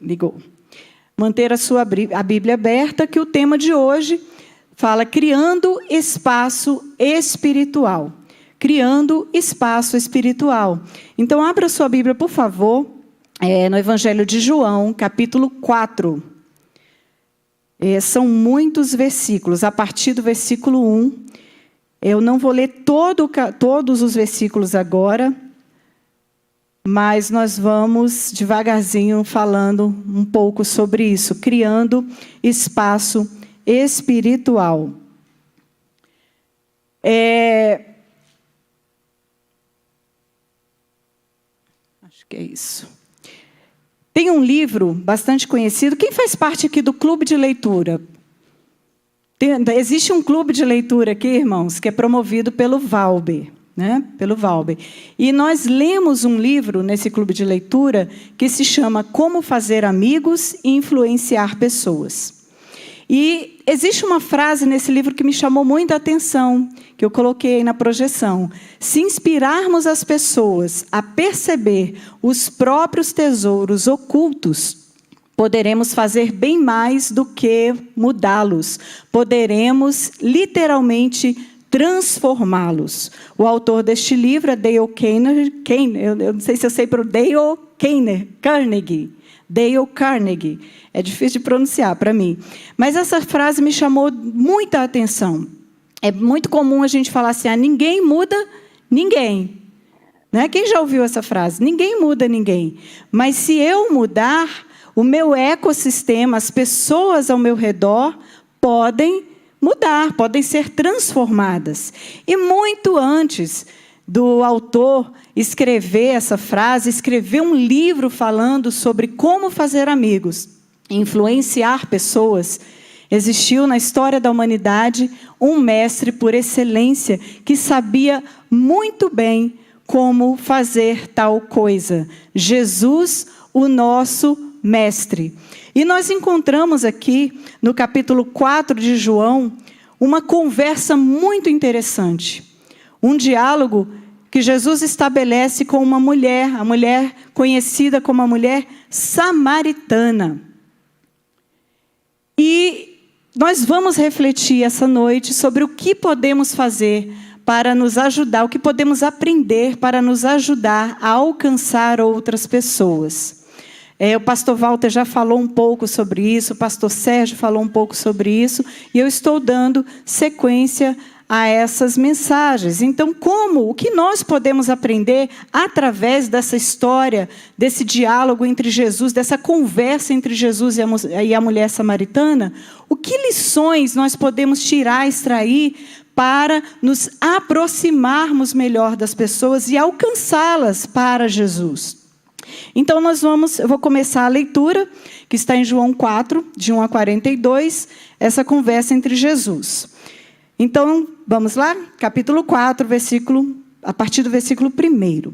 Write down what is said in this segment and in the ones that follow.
Ligou. Manter a Bíblia aberta, que o tema de hoje fala criando espaço espiritual. Criando espaço espiritual. Então, abra sua Bíblia, por favor, no Evangelho de João, capítulo 4. São muitos versículos, a partir do versículo 1. Eu não vou ler todos os versículos agora, mas nós vamos devagarzinho falando um pouco sobre isso, criando espaço espiritual. Acho que é isso. Tem um livro bastante conhecido. Quem faz parte aqui do clube de leitura? Existe um clube de leitura aqui, irmãos, que é promovido pelo Valber, né? Pelo Valber. E nós lemos um livro nesse clube de leitura que se chama Como Fazer Amigos e Influenciar Pessoas. E existe uma frase nesse livro que me chamou muita atenção, que eu coloquei aí na projeção. Se inspirarmos as pessoas a perceber os próprios tesouros ocultos, poderemos fazer bem mais do que mudá-los. Poderemos, literalmente, transformá-los. O autor deste livro é Dale Carnegie. Eu não sei se eu sei para o Dale Carnegie. Dale Carnegie. É difícil de pronunciar para mim. Mas essa frase me chamou muita atenção. É muito comum a gente falar assim, ninguém muda ninguém. Né? Quem já ouviu essa frase? Ninguém muda ninguém. Mas se eu mudar, o meu ecossistema, as pessoas ao meu redor podem mudar, podem ser transformadas. E muito antes do autor escrever essa frase, escrever um livro falando sobre como fazer amigos, influenciar pessoas, existiu na história da humanidade um mestre por excelência que sabia muito bem como fazer tal coisa. Jesus, o nosso mestre. E nós encontramos aqui, no capítulo 4 de João, uma conversa muito interessante. Um diálogo que Jesus estabelece com uma mulher, a mulher conhecida como a mulher samaritana. E nós vamos refletir essa noite sobre o que podemos fazer para nos ajudar, o que podemos aprender para nos ajudar a alcançar outras pessoas. O pastor Walter já falou um pouco sobre isso, o pastor Sérgio falou um pouco sobre isso, e eu estou dando sequência a essas mensagens. Então, o que nós podemos aprender através dessa história, desse diálogo entre Jesus, dessa conversa entre Jesus e a mulher samaritana? O que lições nós podemos tirar, extrair, para nos aproximarmos melhor das pessoas e alcançá-las para Jesus? Então, eu vou começar a leitura, que está em João 4, de 1 a 42, essa conversa entre Jesus. Então, vamos lá? Capítulo 4, a partir do versículo 1.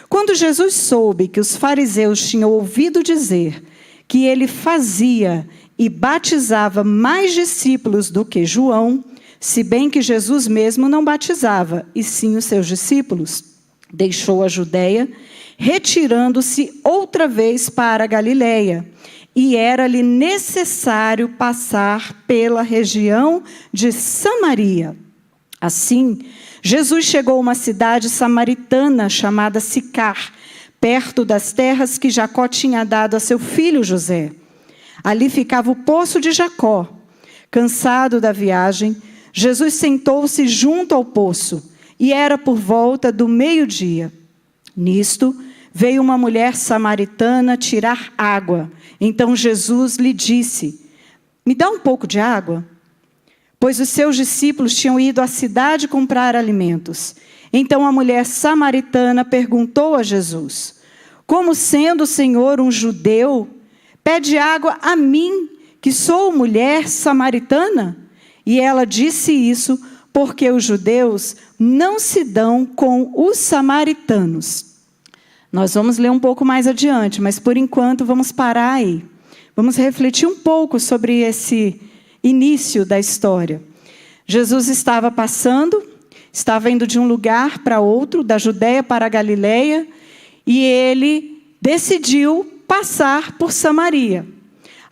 Quando Jesus soube que os fariseus tinham ouvido dizer que ele fazia e batizava mais discípulos do que João, se bem que Jesus mesmo não batizava, e sim os seus discípulos, deixou a Judeia, retirando-se outra vez para a Galileia, e era-lhe necessário passar pela região de Samaria. Assim, Jesus chegou a uma cidade samaritana chamada Sicar, perto das terras que Jacó tinha dado a seu filho José. Ali ficava o poço de Jacó. Cansado da viagem, Jesus sentou-se junto ao poço, e era por volta do meio-dia. Nisto, veio uma mulher samaritana tirar água. Então Jesus lhe disse: me dá um pouco de água? Pois os seus discípulos tinham ido à cidade comprar alimentos. Então a mulher samaritana perguntou a Jesus: como sendo o Senhor um judeu, pede água a mim, que sou mulher samaritana? E ela disse isso porque os judeus não se dão com os samaritanos. Nós vamos ler um pouco mais adiante, mas por enquanto vamos parar aí. Vamos refletir um pouco sobre esse início da história. Jesus estava indo de um lugar para outro, da Judeia para a Galileia, e ele decidiu passar por Samaria.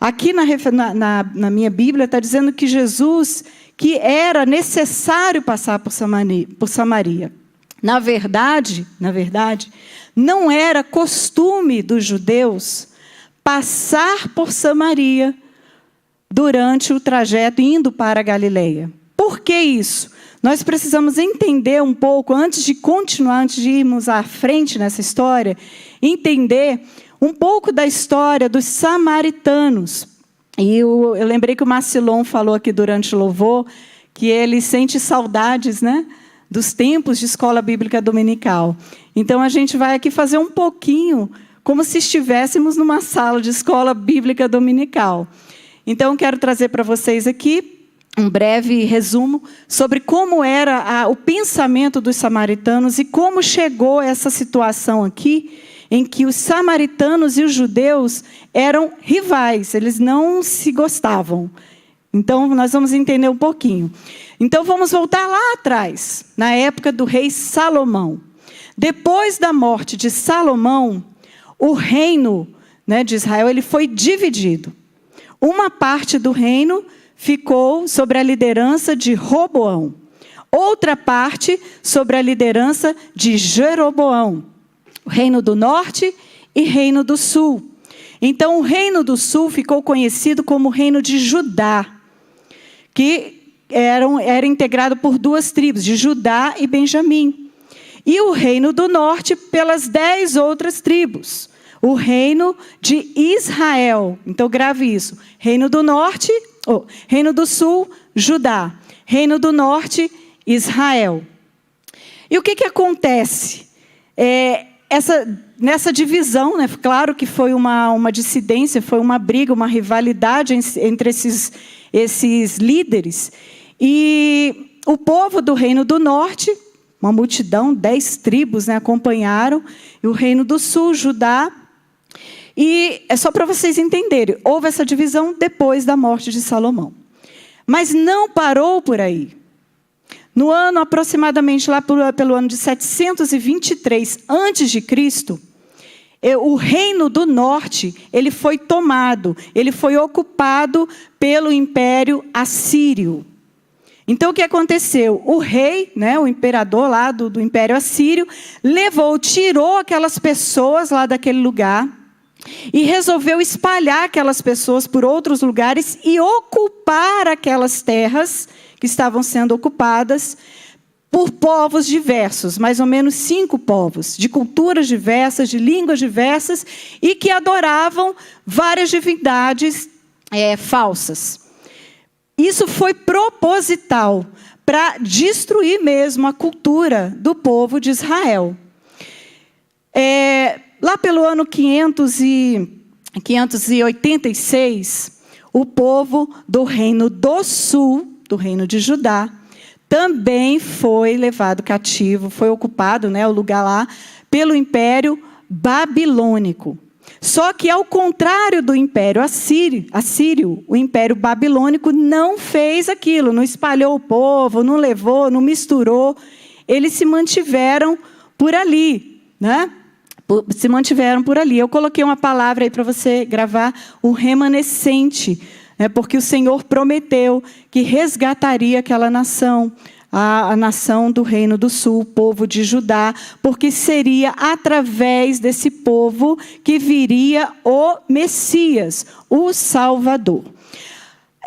Aqui na minha Bíblia está dizendo que Jesus, que era necessário passar por Samaria. Na verdade, não era costume dos judeus passar por Samaria durante o trajeto indo para a Galileia. Por que isso? Nós precisamos entender um pouco, antes de continuar, antes de irmos à frente nessa história, entender um pouco da história dos samaritanos. E eu lembrei que o Marcilon falou aqui durante o louvor, que ele sente saudades, né, dos tempos de escola bíblica dominical. Então, a gente vai aqui fazer um pouquinho como se estivéssemos numa sala de escola bíblica dominical. Então, quero trazer para vocês aqui um breve resumo sobre como era o pensamento dos samaritanos e como chegou essa situação aqui, em que os samaritanos e os judeus eram rivais, eles não se gostavam. Então, nós vamos entender um pouquinho. Então, vamos voltar lá atrás, na época do rei Salomão. Depois da morte de Salomão, o reino, né, de Israel ele foi dividido. Uma parte do reino ficou sobre a liderança de Roboão. Outra parte sobre a liderança de Jeroboão. O reino do norte e reino do sul. Então, o reino do sul ficou conhecido como o reino de Judá, que era integrado por 2 tribos, de Judá e Benjamim. E o reino do norte pelas 10 outras tribos. O reino de Israel. Então, grave isso. Reino do norte, reino do sul, Judá. Reino do norte, Israel. E o que acontece? Nessa divisão, né, claro que foi uma dissidência, foi uma briga, uma rivalidade entre esses líderes. E o povo do reino do norte, uma multidão, 10 tribos, né, acompanharam. E o reino do sul, Judá. E é só para vocês entenderem, houve essa divisão depois da morte de Salomão. Mas não parou por aí. No ano, aproximadamente, lá pelo ano de 723 a.C., o reino do norte, ele foi tomado, ele foi ocupado pelo Império Assírio. Então, o que aconteceu? O rei, né, o imperador lá do Império Assírio, tirou aquelas pessoas lá daquele lugar e resolveu espalhar aquelas pessoas por outros lugares e ocupar aquelas terras que estavam sendo ocupadas por povos diversos, mais ou menos 5 povos, de culturas diversas, de línguas diversas, e que adoravam várias divindades falsas. Isso foi proposital, para destruir mesmo a cultura do povo de Israel. Lá pelo ano 586, o povo do reino do sul, do reino de Judá, também foi levado cativo, foi ocupado, né, o lugar lá, pelo Império Babilônico. Só que, ao contrário do Império Assírio, o Império Babilônico não fez aquilo, não espalhou o povo, não levou, não misturou. Eles se mantiveram por ali, né? Se mantiveram por ali. Eu coloquei uma palavra aí para você gravar, o remanescente, né? Porque o Senhor prometeu que resgataria aquela nação, a nação do Reino do Sul, o povo de Judá, porque seria através desse povo que viria o Messias, o Salvador.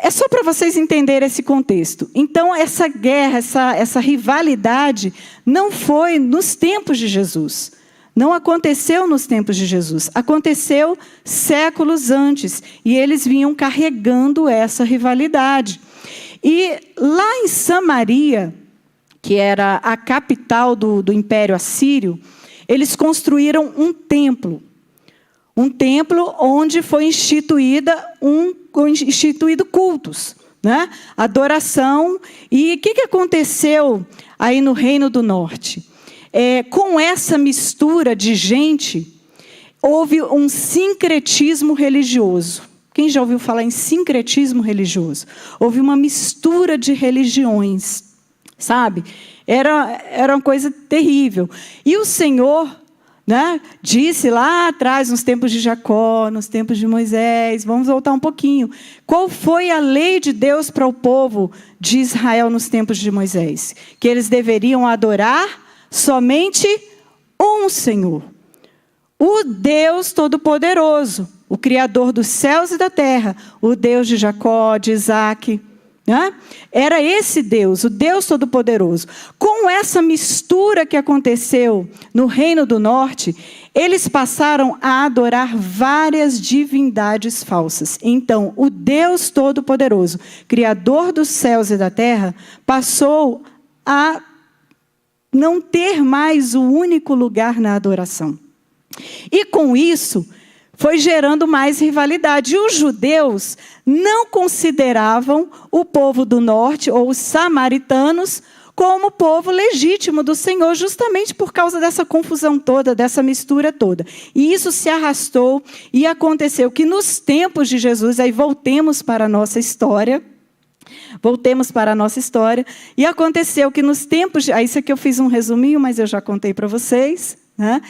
É só para vocês entenderem esse contexto. Então, essa guerra, essa rivalidade, não foi nos tempos de Jesus. Não aconteceu nos tempos de Jesus. Aconteceu séculos antes. E eles vinham carregando essa rivalidade. E lá em Samaria, que era a capital do Império Assírio, eles construíram um templo. Um templo onde foi instituído cultos, né? Adoração. E o que aconteceu aí no Reino do Norte? Com essa mistura de gente, houve um sincretismo religioso. Quem já ouviu falar em sincretismo religioso? Houve uma mistura de religiões, sabe? Era uma coisa terrível. E o Senhor, né, disse lá atrás, nos tempos de Jacó, nos tempos de Moisés, vamos voltar um pouquinho. Qual foi a lei de Deus para o povo de Israel nos tempos de Moisés? Que eles deveriam adorar somente um Senhor. O Deus Todo-Poderoso, o Criador dos céus e da terra, o Deus de Jacó, de Isaac, né? Era esse Deus, o Deus Todo-Poderoso. Com essa mistura que aconteceu no Reino do Norte, eles passaram a adorar várias divindades falsas. Então, o Deus Todo-Poderoso, Criador dos céus e da terra, passou a não ter mais o único lugar na adoração. E com isso, foi gerando mais rivalidade. E os judeus não consideravam o povo do norte, ou os samaritanos, como povo legítimo do Senhor, justamente por causa dessa confusão toda, dessa mistura toda. E isso se arrastou e aconteceu que nos tempos de Jesus, aí voltemos para a nossa história, e aconteceu que nos tempos, isso aqui eu fiz um resuminho, mas eu já contei para vocês, né?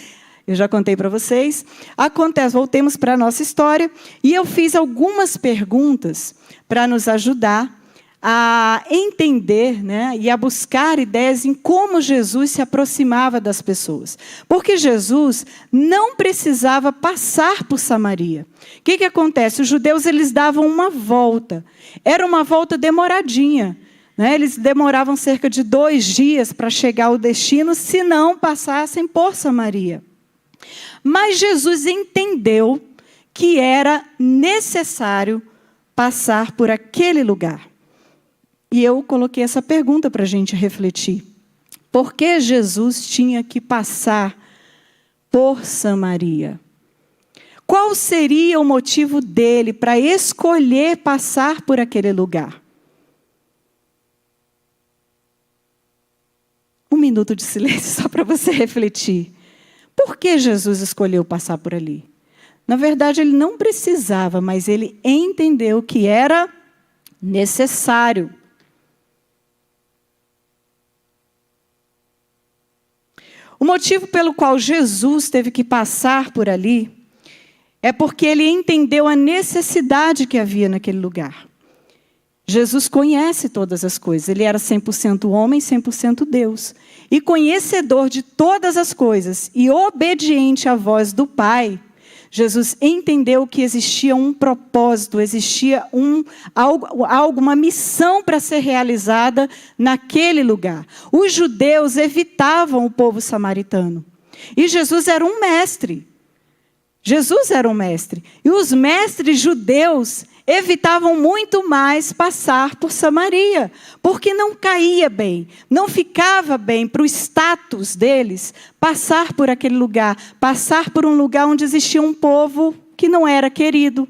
Voltemos para a nossa história, e eu fiz algumas perguntas para nos ajudar a entender, né, e a buscar ideias em como Jesus se aproximava das pessoas. Porque Jesus não precisava passar por Samaria. O que acontece? Os judeus, eles davam uma volta. Era uma volta demoradinha, né? Eles demoravam cerca de 2 dias para chegar ao destino, se não passassem por Samaria. Mas Jesus entendeu que era necessário passar por aquele lugar. E eu coloquei essa pergunta para a gente refletir. Por que Jesus tinha que passar por Samaria? Qual seria o motivo dele para escolher passar por aquele lugar? 1 minuto de silêncio só para você refletir. Por que Jesus escolheu passar por ali? Na verdade, ele não precisava, mas ele entendeu que era necessário. O motivo pelo qual Jesus teve que passar por ali é porque ele entendeu a necessidade que havia naquele lugar. Jesus conhece todas as coisas. Ele era 100% homem, 100% Deus. E conhecedor de todas as coisas e obediente à voz do Pai, Jesus entendeu que existia um propósito, existia uma missão para ser realizada naquele lugar. Os judeus evitavam o povo samaritano. E Jesus era um mestre. E os mestres judeus evitavam muito mais passar por Samaria, porque não caía bem, não ficava bem para o status deles passar por aquele lugar, passar por um lugar onde existia um povo que não era querido.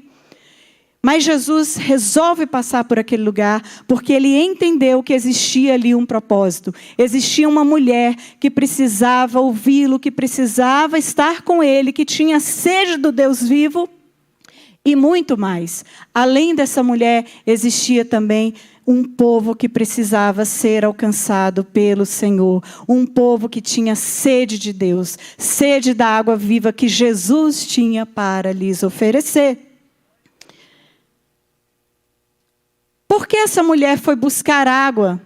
Mas Jesus resolve passar por aquele lugar porque ele entendeu que existia ali um propósito. Existia uma mulher que precisava ouvi-lo, que precisava estar com ele, que tinha sede do Deus vivo. E muito mais. Além dessa mulher, existia também um povo que precisava ser alcançado pelo Senhor. Um povo que tinha sede de Deus, sede da água viva que Jesus tinha para lhes oferecer. Por que essa mulher foi buscar água?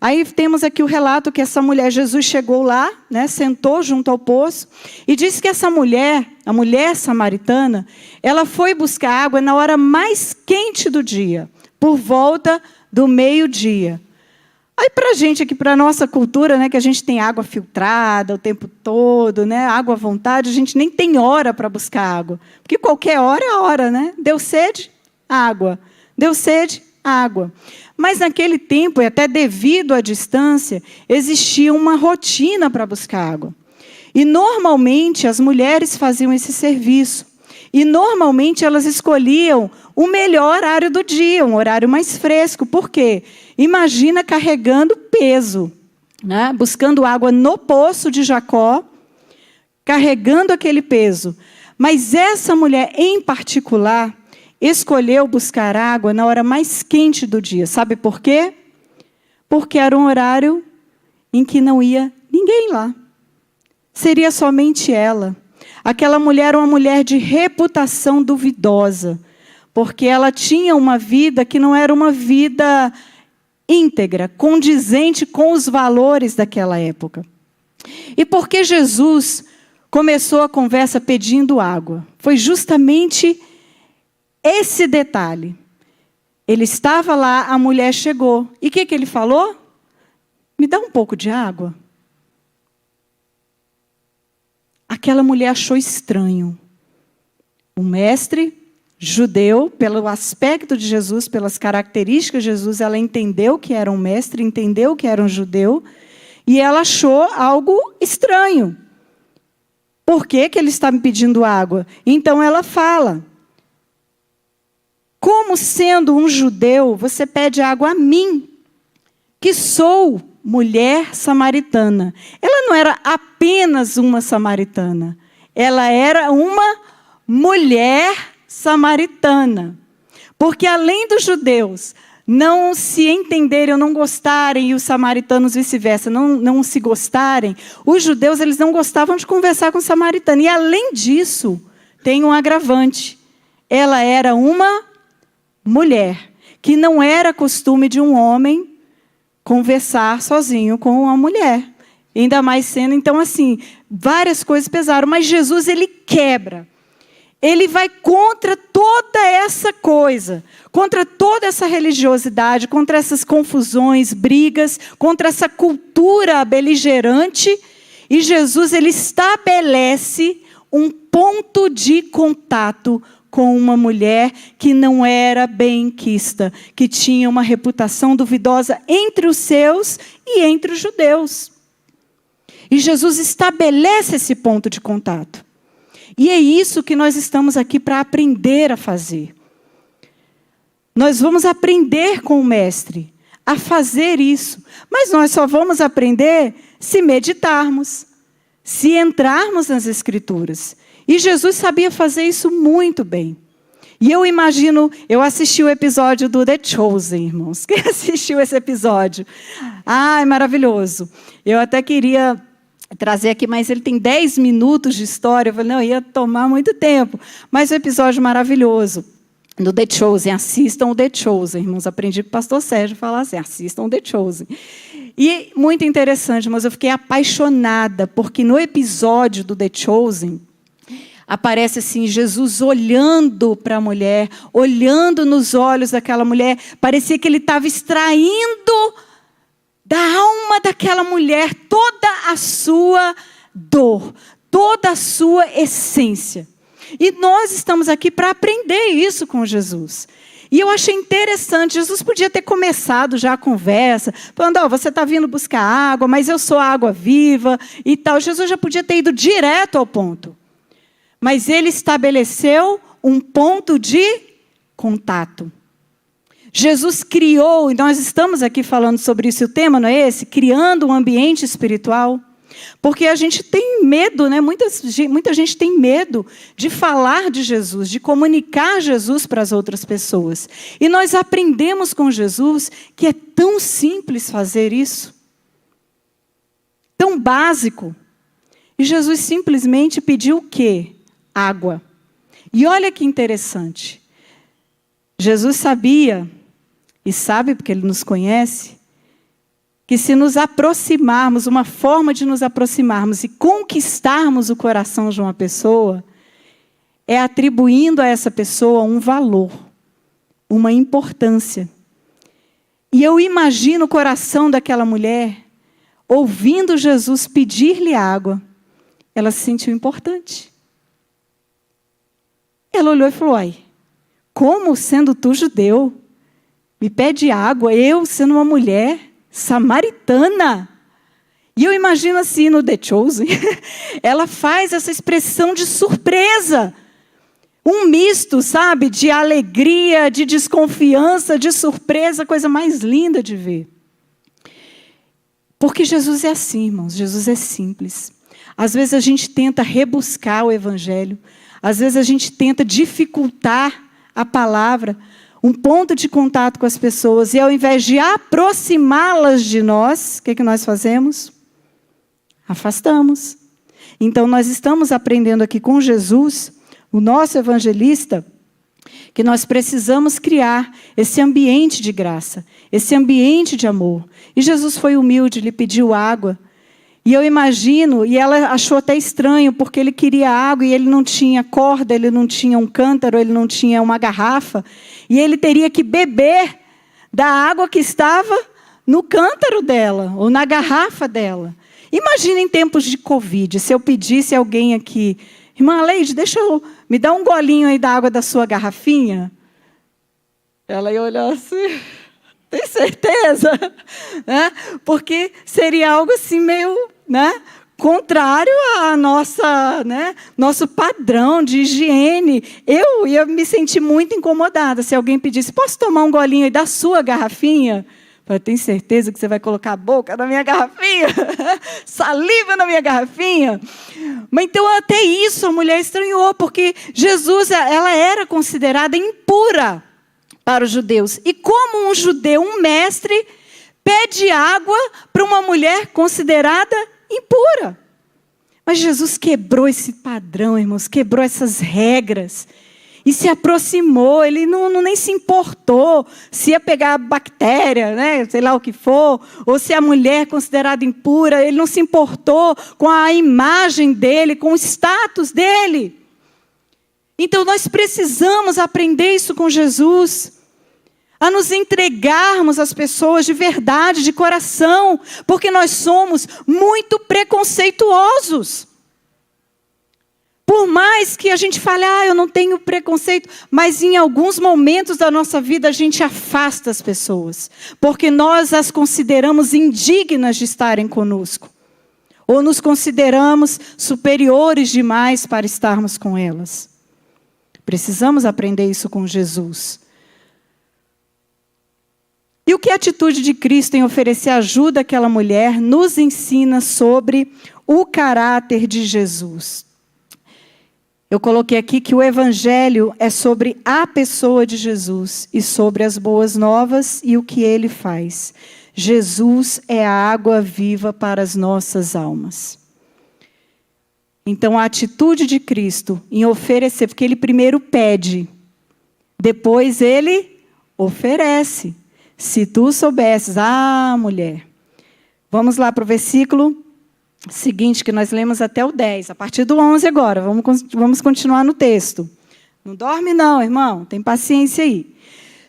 Aí temos aqui o relato que essa mulher, Jesus chegou lá, né, sentou junto ao poço, e disse que essa mulher, a mulher samaritana, ela foi buscar água na hora mais quente do dia, por volta do meio-dia. Aí para a gente aqui, para a nossa cultura, né, que a gente tem água filtrada o tempo todo, né, água à vontade, a gente nem tem hora para buscar água. Porque qualquer hora é a hora, né? Deu sede, água. Deu sede, água. Mas naquele tempo, e até devido à distância, existia uma rotina para buscar água. E normalmente as mulheres faziam esse serviço. E normalmente elas escolhiam o melhor horário do dia, um horário mais fresco. Por quê? Imagina carregando peso, né? Buscando água no poço de Jacó, carregando aquele peso. Mas essa mulher em particular escolheu buscar água na hora mais quente do dia. Sabe por quê? Porque era um horário em que não ia ninguém lá. seria somente ela. Aquela mulher era uma mulher de reputação duvidosa, porque ela tinha uma vida que não era uma vida íntegra, condizente com os valores daquela época. E por que Jesus começou a conversa pedindo água? Foi justamente esse detalhe. Ele estava lá, a mulher chegou. E o que ele falou? Me dá um pouco de água. Aquela mulher achou estranho. O mestre judeu, pelo aspecto de Jesus, pelas características de Jesus, ela entendeu que era um mestre, entendeu que era um judeu, e ela achou algo estranho. Por que ele está me pedindo água? Então ela fala: como sendo um judeu, você pede água a mim, que sou mulher samaritana. Ela não era apenas uma samaritana, ela era uma mulher samaritana. Porque além dos judeus não se entenderem ou não gostarem, e os samaritanos vice-versa, não se gostarem, os judeus eles não gostavam de conversar com o samaritano. E além disso, tem um agravante. Ela era uma mulher, que não era costume de um homem conversar sozinho com uma mulher. Ainda mais sendo, então assim, várias coisas pesaram. Mas Jesus, ele quebra. Ele vai contra toda essa coisa, contra toda essa religiosidade, contra essas confusões, brigas, contra essa cultura beligerante. E Jesus, ele estabelece um ponto de contato com uma mulher que não era benquista, que tinha uma reputação duvidosa entre os seus e entre os judeus. E Jesus estabelece esse ponto de contato. E é isso que nós estamos aqui para aprender a fazer. Nós vamos aprender com o mestre a fazer isso. Mas nós só vamos aprender se meditarmos, se entrarmos nas Escrituras. E Jesus sabia fazer isso muito bem. E eu imagino, eu assisti o episódio do The Chosen, irmãos. Quem assistiu esse episódio? Ah, é maravilhoso. Eu até queria trazer aqui, mas ele tem 10 minutos de história. Eu falei, não, ia tomar muito tempo. Mas o episódio maravilhoso do The Chosen. Assistam o The Chosen, irmãos. Aprendi com o pastor Sérgio a falar assim, assistam o The Chosen. E muito interessante, mas eu fiquei apaixonada, porque no episódio do The Chosen, aparece assim, Jesus olhando para a mulher, olhando nos olhos daquela mulher, parecia que ele estava extraindo da alma daquela mulher toda a sua dor, toda a sua essência. E nós estamos aqui para aprender isso com Jesus. E eu achei interessante, Jesus podia ter começado já a conversa, falando, oh, você está vindo buscar água, mas eu sou a água viva e tal. Jesus já podia ter ido direto ao ponto. Mas ele estabeleceu um ponto de contato. Jesus criou, e nós estamos aqui falando sobre isso, o tema não é esse? Criando um ambiente espiritual. Porque a gente tem medo, né? Muita gente tem medo de falar de Jesus, de comunicar Jesus para as outras pessoas. E nós aprendemos com Jesus que é tão simples fazer isso. Tão básico. E Jesus simplesmente pediu o quê? Água. E olha que interessante. Jesus sabia, e sabe porque ele nos conhece, que se nos aproximarmos, uma forma de nos aproximarmos e conquistarmos o coração de uma pessoa, é atribuindo a essa pessoa um valor, uma importância. E eu imagino o coração daquela mulher, ouvindo Jesus pedir-lhe água, ela se sentiu importante. Ela olhou e falou, ai, como sendo tu judeu, me pede água, eu sendo uma mulher samaritana? E eu imagino assim no The Chosen, ela faz essa expressão de surpresa, um misto, sabe, de alegria, de desconfiança, de surpresa, coisa mais linda de ver. Porque Jesus é assim, irmãos, Jesus é simples. Às vezes a gente tenta rebuscar o evangelho, às vezes a gente tenta dificultar a palavra, um ponto de contato com as pessoas, e ao invés de aproximá-las de nós, o que nós fazemos? Afastamos. Então, nós estamos aprendendo aqui com Jesus, o nosso evangelista, que nós precisamos criar esse ambiente de graça, esse ambiente de amor. E Jesus foi humilde, lhe pediu água. E eu imagino, e ela achou até estranho, porque ele queria água e ele não tinha corda, ele não tinha um cântaro, ele não tinha uma garrafa. E ele teria que beber da água que estava no cântaro dela, ou na garrafa dela. Imagina em tempos de Covid, se eu pedisse a alguém aqui, irmã Leide, me dá um golinho aí da água da sua garrafinha. Ela ia olhar assim, tem certeza? Né? Porque seria algo assim meio, né, contrário à nosso padrão de higiene. Eu ia me sentir muito incomodada se alguém pedisse, posso tomar um golinho aí da sua garrafinha? Eu tenho certeza que você vai colocar a boca na minha garrafinha? Saliva na minha garrafinha? Mas então até isso a mulher estranhou, porque Jesus, ela era considerada impura para os judeus. E como um judeu, um mestre, pede água para uma mulher considerada impura? Mas Jesus quebrou esse padrão, irmãos, quebrou essas regras. E se aproximou, ele nem se importou se ia pegar bactéria, né, sei lá o que for, ou se a mulher considerada impura, ele não se importou com a imagem dele, com o status dele. Então nós precisamos aprender isso com Jesus, a nos entregarmos às pessoas de verdade, de coração, porque nós somos muito preconceituosos. Por mais que a gente fale, eu não tenho preconceito, mas em alguns momentos da nossa vida a gente afasta as pessoas, porque nós as consideramos indignas de estarem conosco, ou nos consideramos superiores demais para estarmos com elas. Precisamos aprender isso com Jesus. E o que a atitude de Cristo em oferecer ajuda àquela mulher nos ensina sobre o caráter de Jesus? Eu coloquei aqui que o Evangelho é sobre a pessoa de Jesus e sobre as boas novas e o que ele faz. Jesus é a água viva para as nossas almas. Então, a atitude de Cristo em oferecer, porque ele primeiro pede, depois ele oferece. Se tu soubesses, mulher. Vamos lá para o versículo seguinte, que nós lemos até o 10, a partir do 11 agora, vamos continuar no texto. Não dorme não, irmão, tem paciência aí.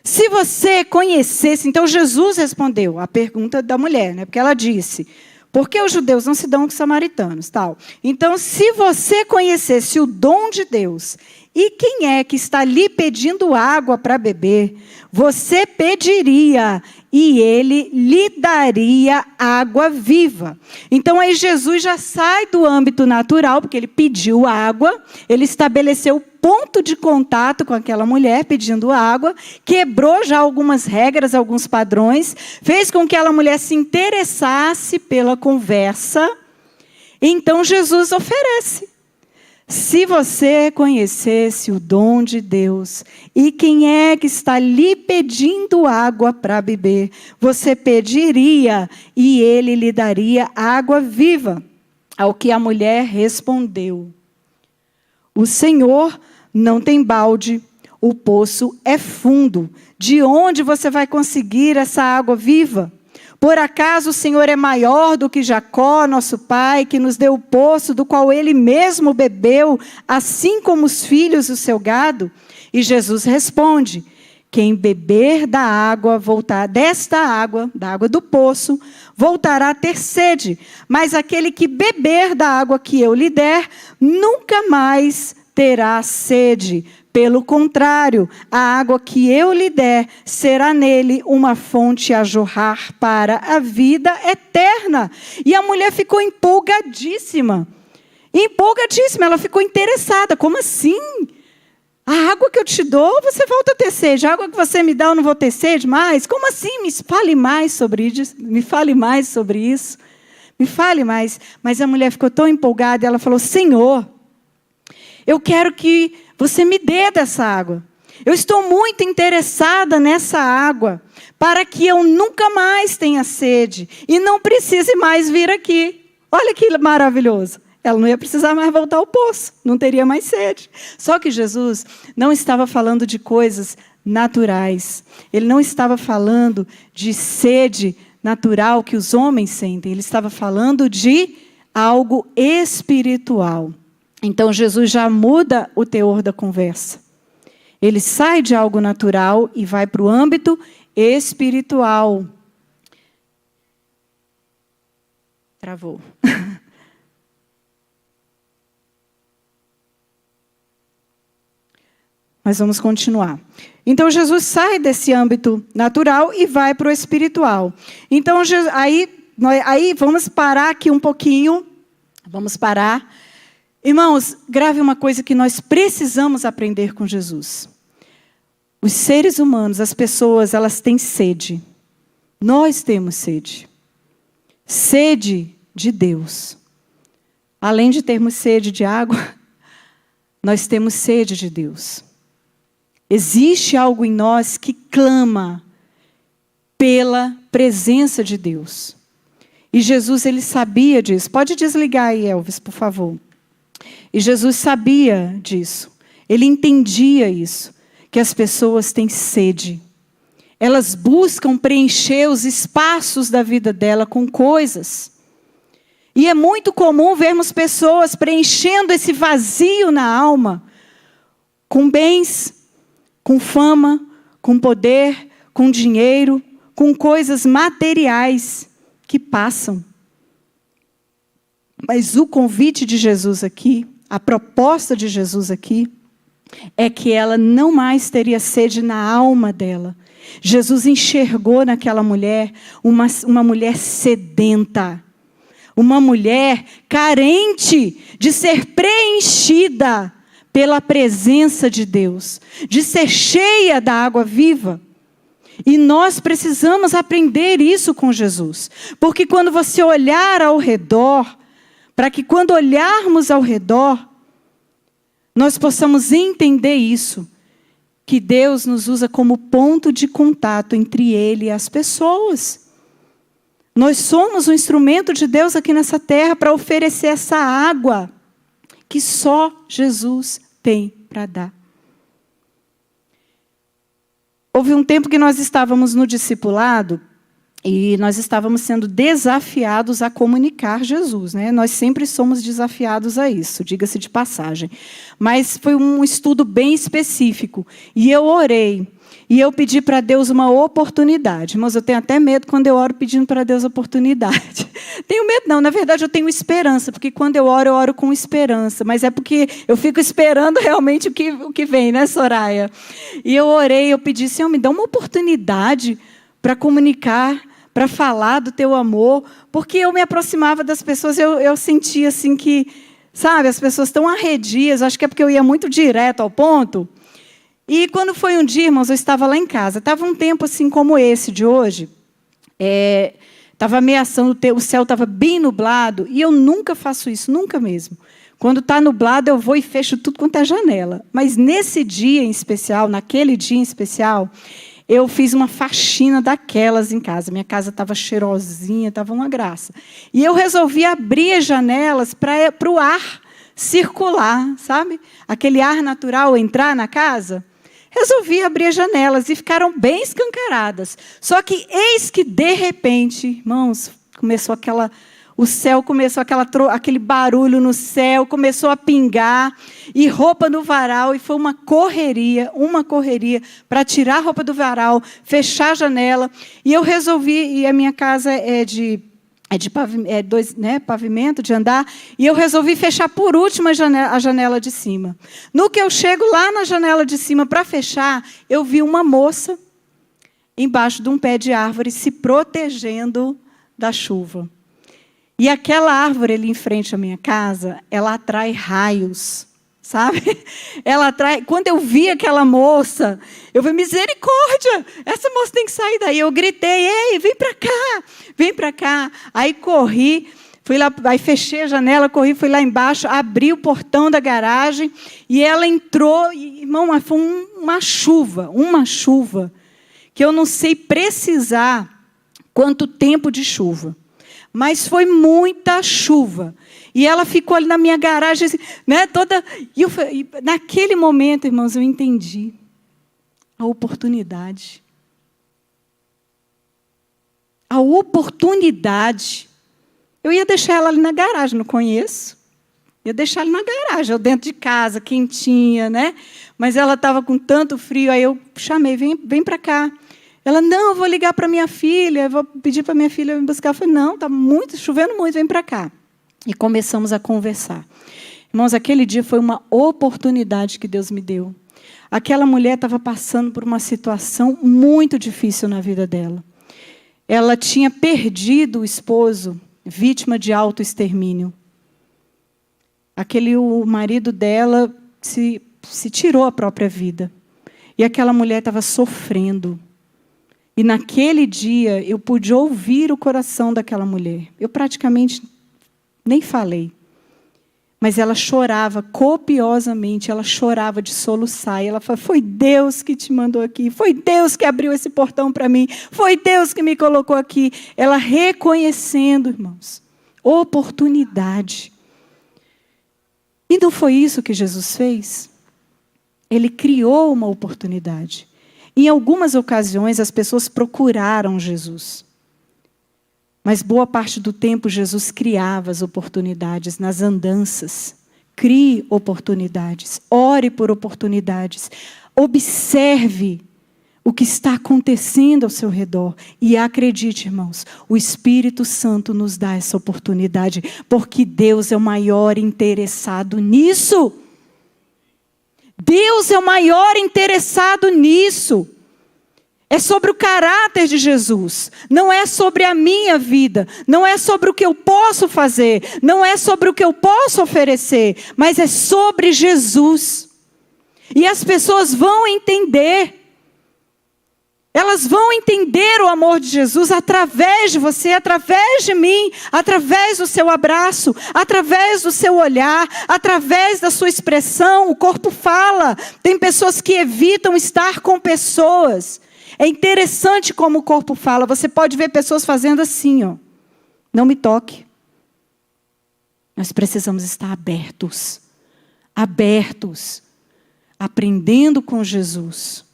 Se você conhecesse, então Jesus respondeu a pergunta da mulher, né? Porque ela disse, por que os judeus não se dão com os samaritanos? Tal. Então, se você conhecesse o dom de Deus, e quem é que está lhe pedindo água para beber, você pediria e ele lhe daria água viva. Então aí Jesus já sai do âmbito natural, porque ele pediu água, ele estabeleceu ponto de contato com aquela mulher pedindo água, quebrou já algumas regras, alguns padrões, fez com que aquela mulher se interessasse pela conversa. Então Jesus oferece. Se você conhecesse o dom de Deus, e quem é que está lhe pedindo água para beber, você pediria e ele lhe daria água viva. Ao que a mulher respondeu, o Senhor não tem balde, o poço é fundo. De onde você vai conseguir essa água viva? Por acaso o Senhor é maior do que Jacó, nosso pai, que nos deu o poço do qual ele mesmo bebeu, assim como os filhos do seu gado? E Jesus responde, quem beber da água, desta água, da água do poço, voltará a ter sede. Mas aquele que beber da água que eu lhe der, nunca mais terá sede. Pelo contrário, a água que eu lhe der será nele uma fonte a jorrar para a vida eterna. E a mulher ficou empolgadíssima. Ela ficou interessada. Como assim? A água que eu te dou, você volta a ter sede. A água que você me dá, eu não vou ter sede mais? Como assim? Me fale mais sobre isso. Me fale mais. Mas a mulher ficou tão empolgada, ela falou, Senhor, eu quero que você me dê dessa água. Eu estou muito interessada nessa água, para que eu nunca mais tenha sede e não precise mais vir aqui. Olha que maravilhoso. ela não ia precisar mais voltar ao poço, não teria mais sede. Só que Jesus não estava falando de coisas naturais. Ele não estava falando de sede natural que os homens sentem. Ele estava falando de algo espiritual. Então, Jesus já muda o teor da conversa. Ele sai de algo natural e vai para o âmbito espiritual. Travou. Mas vamos continuar. Então, Jesus sai desse âmbito natural e vai para o espiritual. Então, aí vamos parar aqui um pouquinho. Vamos parar. Irmãos, grave uma coisa que nós precisamos aprender com Jesus. Os seres humanos, as pessoas, elas têm sede. Nós temos sede. Sede de Deus. Além de termos sede de água, nós temos sede de Deus. Existe algo em nós que clama pela presença de Deus. E Jesus, ele sabia disso. Pode desligar aí, Elvis, por favor. E Jesus sabia disso. Ele entendia isso. Que as pessoas têm sede. Elas buscam preencher os espaços da vida dela com coisas. E é muito comum vermos pessoas preenchendo esse vazio na alma com bens, com fama, com poder, com dinheiro, com coisas materiais que passam. Mas o convite de Jesus aqui, a proposta de Jesus aqui, é que ela não mais teria sede na alma dela. Jesus enxergou naquela mulher uma mulher sedenta, uma mulher carente de ser preenchida pela presença de Deus, de ser cheia da água viva. E nós precisamos aprender isso com Jesus. Porque quando você olhar ao redor, para que quando olharmos ao redor, nós possamos entender isso, que Deus nos usa como ponto de contato entre Ele e as pessoas. Nós somos um instrumento de Deus aqui nessa terra para oferecer essa água que só Jesus tem para dar. Houve um tempo que nós estávamos no discipulado e nós estávamos sendo desafiados a comunicar Jesus, né? Nós sempre somos desafiados a isso, diga-se de passagem. Mas foi um estudo bem específico. E eu orei. E eu pedi para Deus uma oportunidade. Mas eu tenho até medo quando eu oro pedindo para Deus oportunidade. Tenho medo não, na verdade eu tenho esperança. Porque quando eu oro com esperança. Mas é porque eu fico esperando realmente o que vem, né, Soraya? E eu orei, eu pedi, Senhor, me dá uma oportunidade para comunicar, para falar do teu amor. Porque eu me aproximava das pessoas, eu sentia assim que, sabe, as pessoas estão arredias. Acho que é porque eu ia muito direto ao ponto. E quando foi um dia, irmãos, eu estava lá em casa. Estava um tempo assim como esse de hoje. Estava ameaçando, o céu estava bem nublado. E eu nunca faço isso, nunca mesmo. Quando está nublado, eu vou e fecho tudo quanto é janela. Mas nesse dia em especial, naquele dia em especial, eu fiz uma faxina daquelas em casa. Minha casa estava cheirosinha, estava uma graça. E eu resolvi abrir as janelas para o ar circular, sabe? Aquele ar natural entrar na casa. Resolvi abrir as janelas e ficaram bem escancaradas. Só que eis que, de repente, irmãos, o céu começou aquele barulho no céu, começou a pingar, e roupa no varal, e foi uma correria para tirar a roupa do varal, fechar a janela. E eu resolvi, e a minha casa é de pavimento, de andar, e eu resolvi fechar por último a janela de cima. No que eu chego lá na janela de cima para fechar, eu vi uma moça embaixo de um pé de árvore se protegendo da chuva. E aquela árvore ali em frente à minha casa, ela atrai raios, sabe? Ela atrai. Quando eu vi aquela moça, eu falei, misericórdia, essa moça tem que sair daí. Eu gritei, ei, vem para cá, vem para cá. Aí corri, fui lá, aí fechei a janela, corri, fui lá embaixo, abri o portão da garagem, e ela entrou, e, irmão, foi uma chuva, que eu não sei precisar quanto tempo de chuva. Mas foi muita chuva. E ela ficou ali na minha garagem, assim, né, toda... E naquele momento, irmãos, eu entendi a oportunidade. A oportunidade. Eu ia deixar ela ali na garagem, não conheço. Ia deixar ela na garagem, ou dentro de casa, quentinha, né? Mas ela estava com tanto frio, aí eu chamei, vem para cá. Ela, não, eu vou ligar para minha filha, eu vou pedir para minha filha me buscar. Eu falei, não, está chovendo muito, vem para cá. E começamos a conversar. Irmãos, aquele dia foi uma oportunidade que Deus me deu. Aquela mulher estava passando por uma situação muito difícil na vida dela. Ela tinha perdido o esposo, vítima de autoextermínio. O marido dela se tirou a própria vida. E aquela mulher estava sofrendo. E naquele dia eu pude ouvir o coração daquela mulher. Eu praticamente nem falei. Mas ela chorava copiosamente, ela chorava de soluçar. E ela falou, foi Deus que te mandou aqui, foi Deus que abriu esse portão para mim, foi Deus que me colocou aqui. Ela reconhecendo, irmãos, oportunidade. E não foi isso que Jesus fez? Ele criou uma oportunidade. Em algumas ocasiões, as pessoas procuraram Jesus. Mas boa parte do tempo, Jesus criava as oportunidades nas andanças. Crie oportunidades. Ore por oportunidades. Observe o que está acontecendo ao seu redor. E acredite, irmãos, o Espírito Santo nos dá essa oportunidade, porque Deus é o maior interessado nisso. Deus é o maior interessado nisso. É sobre o caráter de Jesus. Não é sobre a minha vida. Não é sobre o que eu posso fazer. Não é sobre o que eu posso oferecer. Mas é sobre Jesus. E as pessoas vão entender. Elas vão entender o amor de Jesus através de você, através de mim, através do seu abraço, através do seu olhar, através da sua expressão. O corpo fala. Tem pessoas que evitam estar com pessoas. É interessante como o corpo fala. Você pode ver pessoas fazendo assim, ó. Não me toque. Nós precisamos estar abertos. Abertos. Aprendendo com Jesus.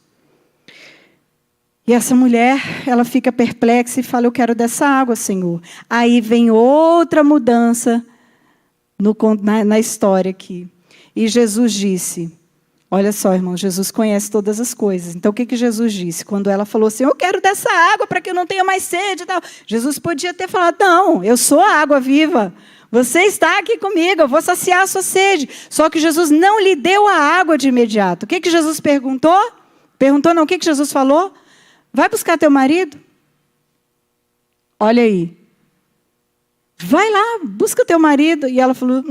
E essa mulher, ela fica perplexa e fala, eu quero dessa água, Senhor. Aí vem outra mudança na história aqui. E Jesus disse... Olha só, irmão, Jesus conhece todas as coisas. Então, o que Jesus disse? Quando ela falou assim, eu quero dessa água para que eu não tenha mais sede e tal. Jesus podia ter falado, não, eu sou a água viva. Você está aqui comigo, eu vou saciar a sua sede. Só que Jesus não lhe deu a água de imediato. O que Jesus perguntou? Perguntou não, o que Jesus falou? Vai buscar teu marido? Olha aí. Vai lá, busca teu marido. E ela falou,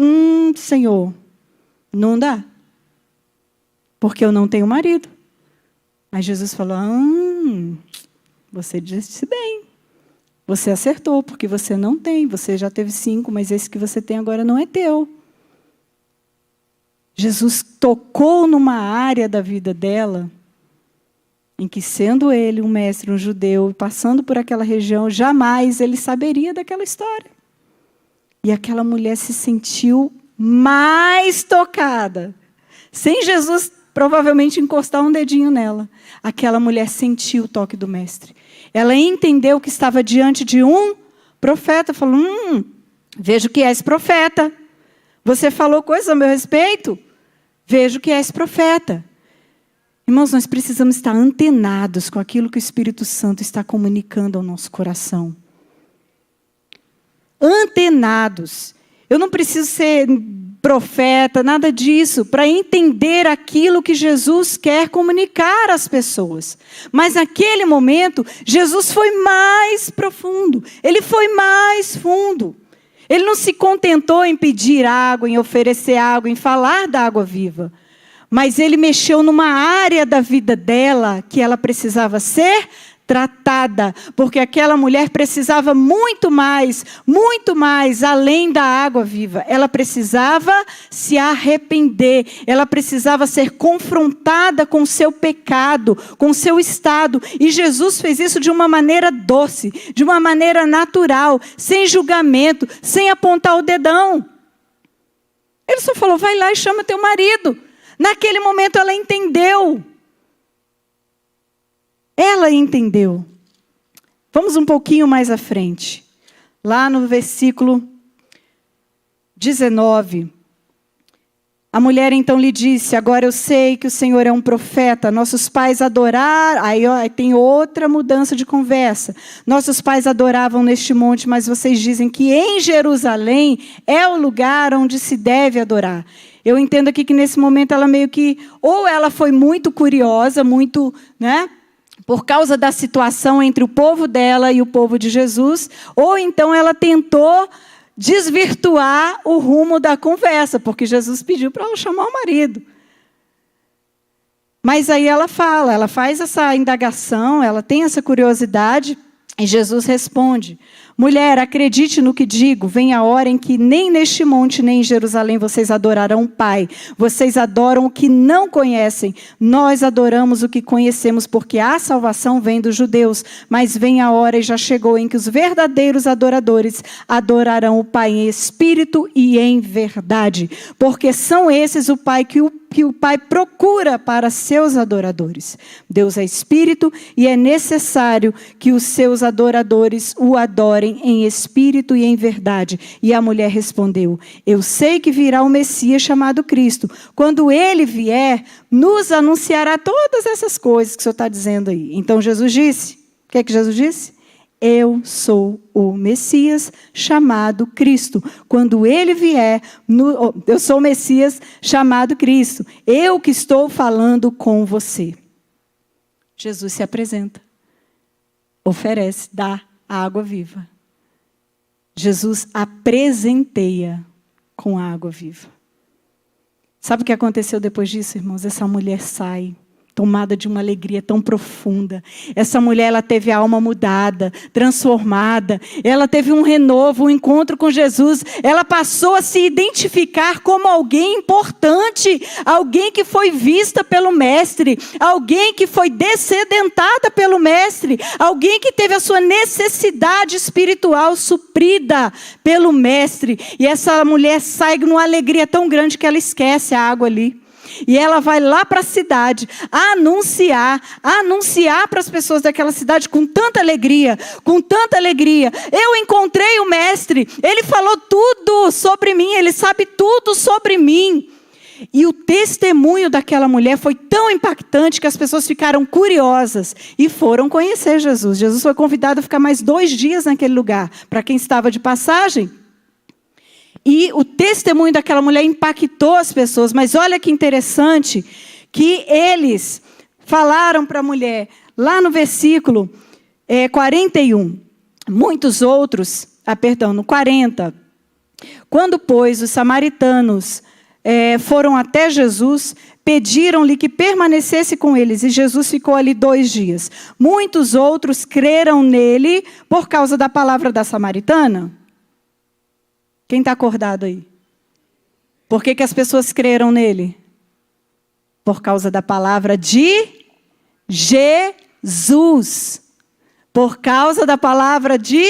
Senhor, não dá. Porque eu não tenho marido. Mas Jesus falou, você disse bem. Você acertou, porque você não tem. Você já teve 5, mas esse que você tem agora não é teu. Jesus tocou numa área da vida dela, em que sendo ele um mestre, um judeu, passando por aquela região, jamais ele saberia daquela história. E aquela mulher se sentiu mais tocada. Sem Jesus provavelmente encostar um dedinho nela. Aquela mulher sentiu o toque do mestre. Ela entendeu que estava diante de um profeta. Falou, vejo que és profeta. Você falou coisas a meu respeito? Vejo que és profeta. Irmãos, nós precisamos estar antenados com aquilo que o Espírito Santo está comunicando ao nosso coração. Antenados. Eu não preciso ser profeta, nada disso, para entender aquilo que Jesus quer comunicar às pessoas. Mas naquele momento, Jesus foi mais profundo. Ele foi mais fundo. Ele não se contentou em pedir água, em oferecer água, em falar da água viva. Mas ele mexeu numa área da vida dela que ela precisava ser tratada, porque aquela mulher precisava muito mais, além da água viva. Ela precisava se arrepender, ela precisava ser confrontada com o seu pecado, com o seu estado. E Jesus fez isso de uma maneira doce, de uma maneira natural, sem julgamento, sem apontar o dedão. Ele só falou, vai lá e chama teu marido. Naquele momento ela entendeu. Ela entendeu. Vamos um pouquinho mais à frente. Lá no versículo 19. A mulher então lhe disse, agora eu sei que o Senhor é um profeta. Nossos pais adoraram... Aí tem outra mudança de conversa. Nossos pais adoravam neste monte, mas vocês dizem que em Jerusalém é o lugar onde se deve adorar. Eu entendo aqui que nesse momento ela meio que... Ou ela foi muito curiosa, muito... né? Por causa da situação entre o povo dela e o povo de Jesus. Ou então ela tentou desvirtuar o rumo da conversa, porque Jesus pediu para ela chamar o marido. Mas aí ela faz essa indagação, ela tem essa curiosidade, e Jesus responde, mulher, acredite no que digo, vem a hora em que nem neste monte, nem em Jerusalém vocês adorarão o Pai. Vocês adoram o que não conhecem. Nós adoramos o que conhecemos, porque a salvação vem dos judeus. Mas vem a hora, e já chegou, em que os verdadeiros adoradores adorarão o Pai em espírito e em verdade. Porque são esses o Pai que o Pai procura para seus adoradores. Deus é espírito e é necessário que os seus adoradores o adorem em espírito e em verdade. E a mulher respondeu, eu sei que virá o Messias chamado Cristo. Quando ele vier, nos anunciará todas essas coisas que o Senhor está dizendo aí. Então Jesus disse, o que é que Jesus disse? Eu sou o Messias chamado Cristo. Quando ele vier, eu sou o Messias chamado Cristo. Eu que estou falando com você. Jesus se apresenta. Oferece, dá a água viva. Jesus apresenteia com a água viva. Sabe o que aconteceu depois disso, irmãos? Essa mulher sai tomada de uma alegria tão profunda. Essa mulher, ela teve a alma mudada, transformada. Ela teve um renovo, um encontro com Jesus. Ela passou a se identificar como alguém importante. Alguém que foi vista pelo Mestre. Alguém que foi descedentada pelo Mestre. Alguém que teve a sua necessidade espiritual suprida pelo Mestre. E essa mulher sai numa alegria tão grande que ela esquece a água ali. E ela vai lá para a cidade anunciar para as pessoas daquela cidade com tanta alegria. Eu encontrei o Mestre, ele falou tudo sobre mim, ele sabe tudo sobre mim. E o testemunho daquela mulher foi tão impactante que as pessoas ficaram curiosas e foram conhecer Jesus. Jesus foi convidado a ficar mais 2 dias naquele lugar, para quem estava de passagem. E o testemunho daquela mulher impactou as pessoas. Mas olha que interessante, que eles falaram para a mulher, lá no versículo 41. Muitos outros, no 40. Quando, pois, os samaritanos foram até Jesus, pediram-lhe que permanecesse com eles. E Jesus ficou ali 2 dias. Muitos outros creram nele por causa da palavra da samaritana. Quem está acordado aí? Por que as pessoas creram nele? Por causa da palavra de Jesus. Por causa da palavra de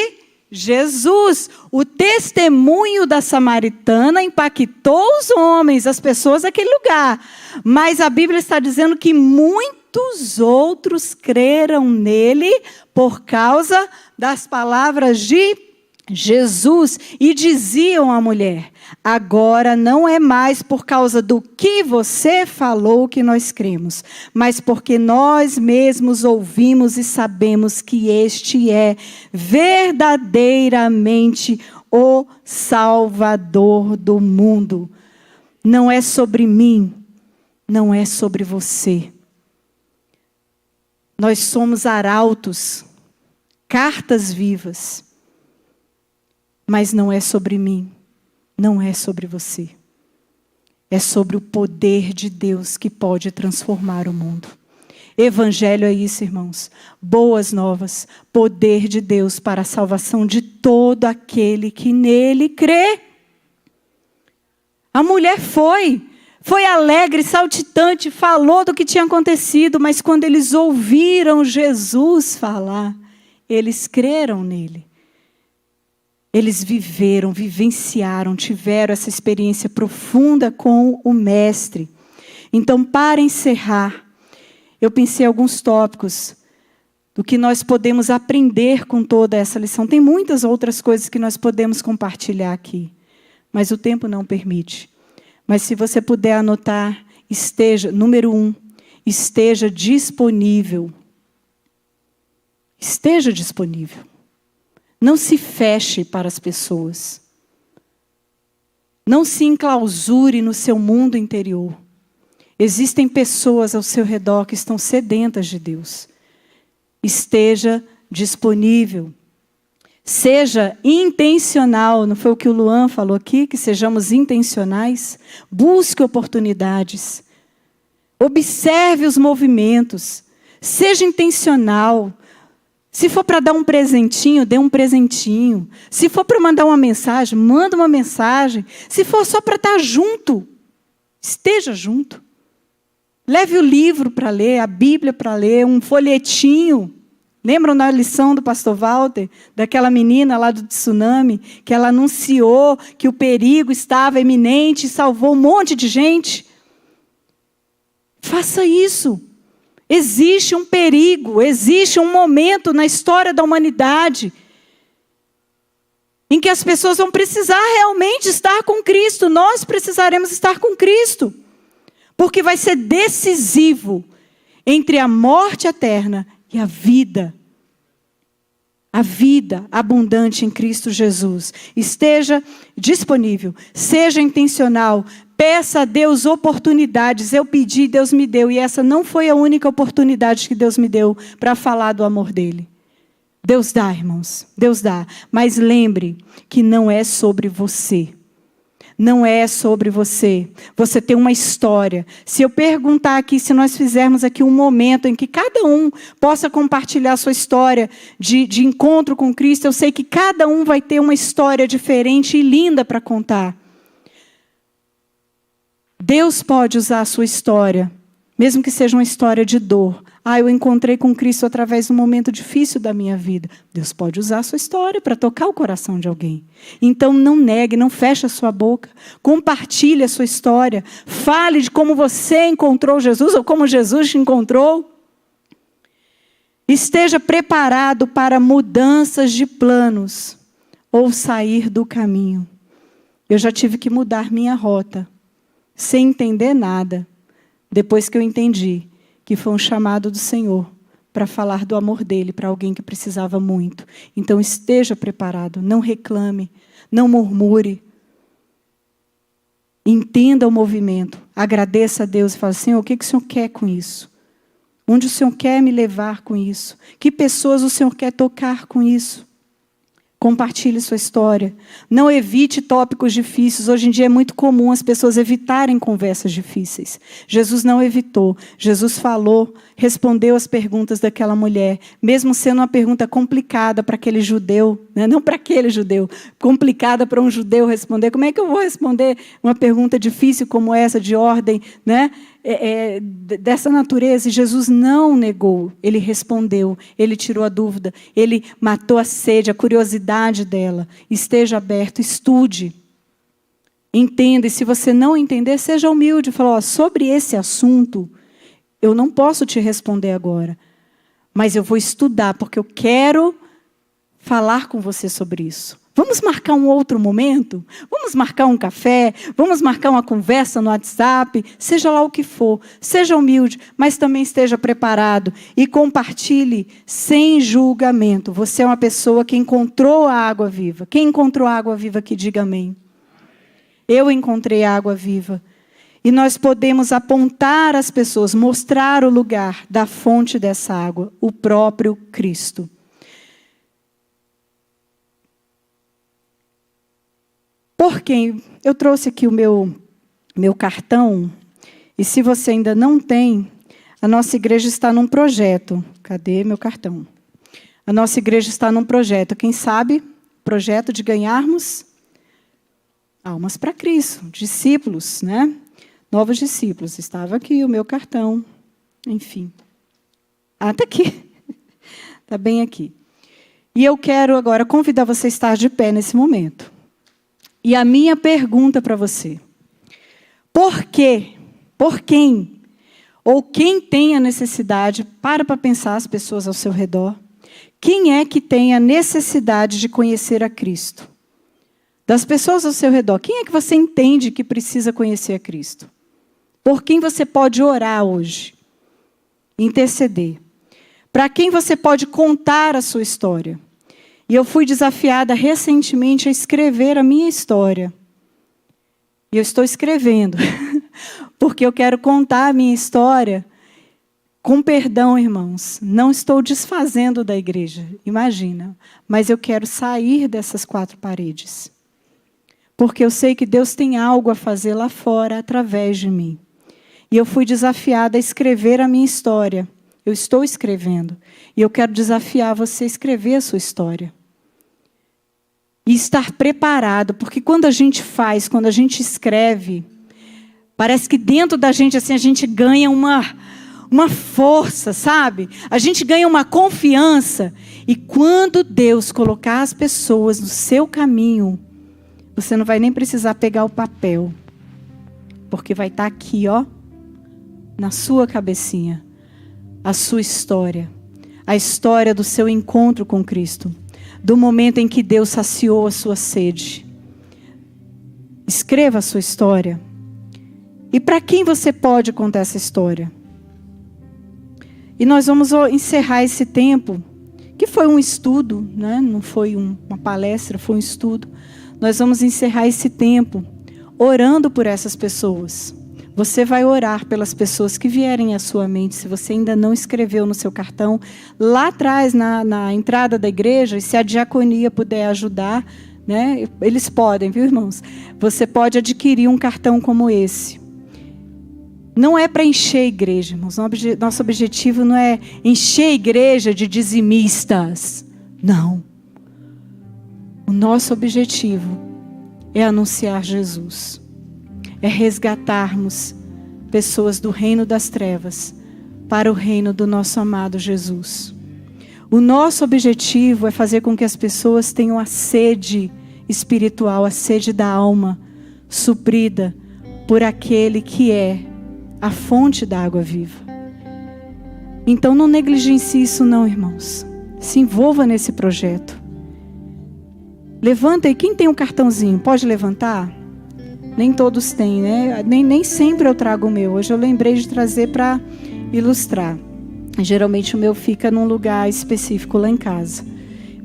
Jesus. O testemunho da samaritana impactou os homens, as pessoas daquele lugar. Mas a Bíblia está dizendo que muitos outros creram nele por causa das palavras de Jesus, e diziam à mulher, agora não é mais por causa do que você falou que nós cremos, mas porque nós mesmos ouvimos e sabemos que este é verdadeiramente o Salvador do mundo. Não é sobre mim, não é sobre você. Nós somos arautos, cartas vivas. Mas não é sobre mim, não é sobre você. É sobre o poder de Deus que pode transformar o mundo. Evangelho é isso, irmãos. Boas novas, poder de Deus para a salvação de todo aquele que nele crê. A mulher foi alegre, saltitante, falou do que tinha acontecido, mas quando eles ouviram Jesus falar, eles creram nele. Eles vivenciaram, tiveram essa experiência profunda com o Mestre. Então, para encerrar, eu pensei em alguns tópicos do que nós podemos aprender com toda essa lição. Tem muitas outras coisas que nós podemos compartilhar aqui, mas o tempo não permite. Mas se você puder anotar, número 1, esteja disponível. Esteja disponível. Não se feche para as pessoas. Não se enclausure no seu mundo interior. Existem pessoas ao seu redor que estão sedentas de Deus. Esteja disponível. Seja intencional. Não foi o que o Luan falou aqui? Que sejamos intencionais. Busque oportunidades. Observe os movimentos. Seja intencional. Se for para dar um presentinho, dê um presentinho. Se for para mandar uma mensagem, manda uma mensagem. Se for só para estar junto, esteja junto. Leve o livro para ler, a Bíblia para ler, um folhetinho. Lembram na lição do pastor Walter, daquela menina lá do tsunami, que ela anunciou que o perigo estava iminente e salvou um monte de gente? Faça isso. Existe um perigo, existe um momento na história da humanidade em que as pessoas vão precisar realmente estar com Cristo. Nós precisaremos estar com Cristo. Porque vai ser decisivo entre a morte eterna e a vida. A vida abundante em Cristo Jesus. Esteja disponível, seja intencional. Peça a Deus oportunidades. Eu pedi, Deus me deu. E essa não foi a única oportunidade que Deus me deu para falar do amor dele. Deus dá, irmãos. Deus dá. Mas lembre que não é sobre você. Não é sobre você. Você tem uma história. Se eu perguntar aqui, se nós fizermos aqui um momento em que cada um possa compartilhar a sua história de encontro com Cristo, eu sei que cada um vai ter uma história diferente e linda para contar. Deus pode usar a sua história, mesmo que seja uma história de dor. Eu encontrei com Cristo através de um momento difícil da minha vida. Deus pode usar a sua história para tocar o coração de alguém. Então não negue, não feche a sua boca. Compartilhe a sua história. Fale de como você encontrou Jesus ou como Jesus te encontrou. Esteja preparado para mudanças de planos ou sair do caminho. Eu já tive que mudar minha rota. Sem entender nada, depois que eu entendi que foi um chamado do Senhor para falar do amor dele para alguém que precisava muito. Então esteja preparado, não reclame, não murmure. Entenda o movimento, agradeça a Deus e fale, Senhor, o que o Senhor quer com isso? Onde o Senhor quer me levar com isso? Que pessoas o Senhor quer tocar com isso? Compartilhe sua história. Não evite tópicos difíceis. Hoje em dia é muito comum as pessoas evitarem conversas difíceis. Jesus não evitou. Jesus falou, respondeu as perguntas daquela mulher. Mesmo sendo uma pergunta complicada para aquele judeu. Né? Não para aquele judeu. Complicada para um judeu responder. Como é que eu vou responder uma pergunta difícil como essa, de ordem, né? Dessa natureza? E Jesus não negou. Ele respondeu. Ele tirou a dúvida. Ele matou a sede, a curiosidade dela. Esteja aberto, estude. Entenda. E se você não entender, seja humilde. Fala, sobre esse assunto, eu não posso te responder agora. Mas eu vou estudar, porque eu quero falar com você sobre isso. Vamos marcar um outro momento? Vamos marcar um café? Vamos marcar uma conversa no WhatsApp? Seja lá o que for. Seja humilde, mas também esteja preparado. E compartilhe sem julgamento. Você é uma pessoa que encontrou a água viva. Quem encontrou a água viva que diga amém. Eu encontrei a água viva. E nós podemos apontar as pessoas, mostrar o lugar da fonte dessa água, o próprio Cristo. Por quem? Eu trouxe aqui o meu cartão, e se você ainda não tem, a nossa igreja está num projeto. Cadê meu cartão? A nossa igreja está num projeto. Quem sabe? Projeto de ganharmos almas para Cristo, discípulos, né? Novos discípulos. Estava aqui o meu cartão. Enfim. Está aqui. Está bem aqui. E eu quero agora convidar você a estar de pé nesse momento. E a minha pergunta para você: por quê? Por quem? Ou quem tem a necessidade, para pensar as pessoas ao seu redor, quem é que tem a necessidade de conhecer a Cristo? Das pessoas ao seu redor, quem é que você entende que precisa conhecer a Cristo? Por quem você pode orar hoje? Interceder. Para quem você pode contar a sua história? E eu fui desafiada recentemente a escrever a minha história. E eu estou escrevendo, porque eu quero contar a minha história com perdão, irmãos. Não estou desfazendo da igreja, imagina. Mas eu quero sair dessas 4 paredes. Porque eu sei que Deus tem algo a fazer lá fora através de mim. E eu fui desafiada a escrever a minha história. Eu estou escrevendo. E eu quero desafiar você a escrever a sua história. E estar preparado. Porque quando a gente faz, quando a gente escreve, parece que dentro da gente assim, a gente ganha uma força, sabe? A gente ganha uma confiança. E quando Deus colocar as pessoas no seu caminho, você não vai nem precisar pegar o papel. Porque vai estar aqui, ó, na sua cabecinha, a sua história. A história do seu encontro com Cristo. Do momento em que Deus saciou a sua sede. Escreva a sua história. E para quem você pode contar essa história? E nós vamos encerrar esse tempo, que foi um estudo, né? Não foi uma palestra, foi um estudo. Nós vamos encerrar esse tempo orando por essas pessoas. Você vai orar pelas pessoas que vierem à sua mente. Se você ainda não escreveu no seu cartão, lá atrás, na entrada da igreja, e se a diaconia puder ajudar, né? Eles podem, viu, irmãos? Você pode adquirir um cartão como esse. Não é para encher a igreja, irmãos. Nosso objetivo não é encher a igreja de dizimistas. Não. O nosso objetivo é anunciar Jesus. É resgatarmos pessoas do reino das trevas para o reino do nosso amado Jesus. O nosso objetivo é fazer com que as pessoas tenham a sede espiritual, a sede da alma, suprida por aquele que é a fonte da água viva. Então não negligencie isso não, irmãos. Se envolva nesse projeto. Levanta aí, quem tem um cartãozinho, pode levantar? Nem todos têm, né? Nem sempre eu trago o meu. Hoje eu lembrei de trazer para ilustrar. Geralmente o meu fica num lugar específico lá em casa.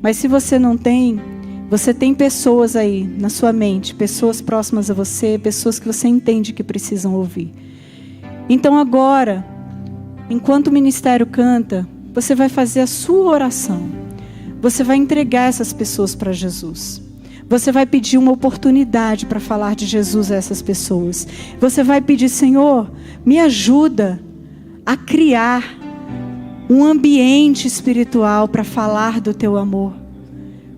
Mas se você não tem, você tem pessoas aí na sua mente, pessoas próximas a você, pessoas que você entende que precisam ouvir. Então agora, enquanto o ministério canta, você vai fazer a sua oração. Você vai entregar essas pessoas para Jesus. Você vai pedir uma oportunidade para falar de Jesus a essas pessoas. Você vai pedir: Senhor, me ajuda a criar um ambiente espiritual para falar do teu amor.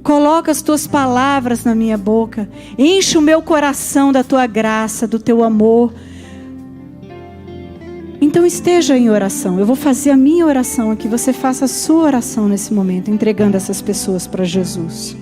Coloca as tuas palavras na minha boca. Enche o meu coração da tua graça, do teu amor. Então esteja em oração. Eu vou fazer a minha oração aqui. Você faça a sua oração nesse momento, entregando essas pessoas para Jesus.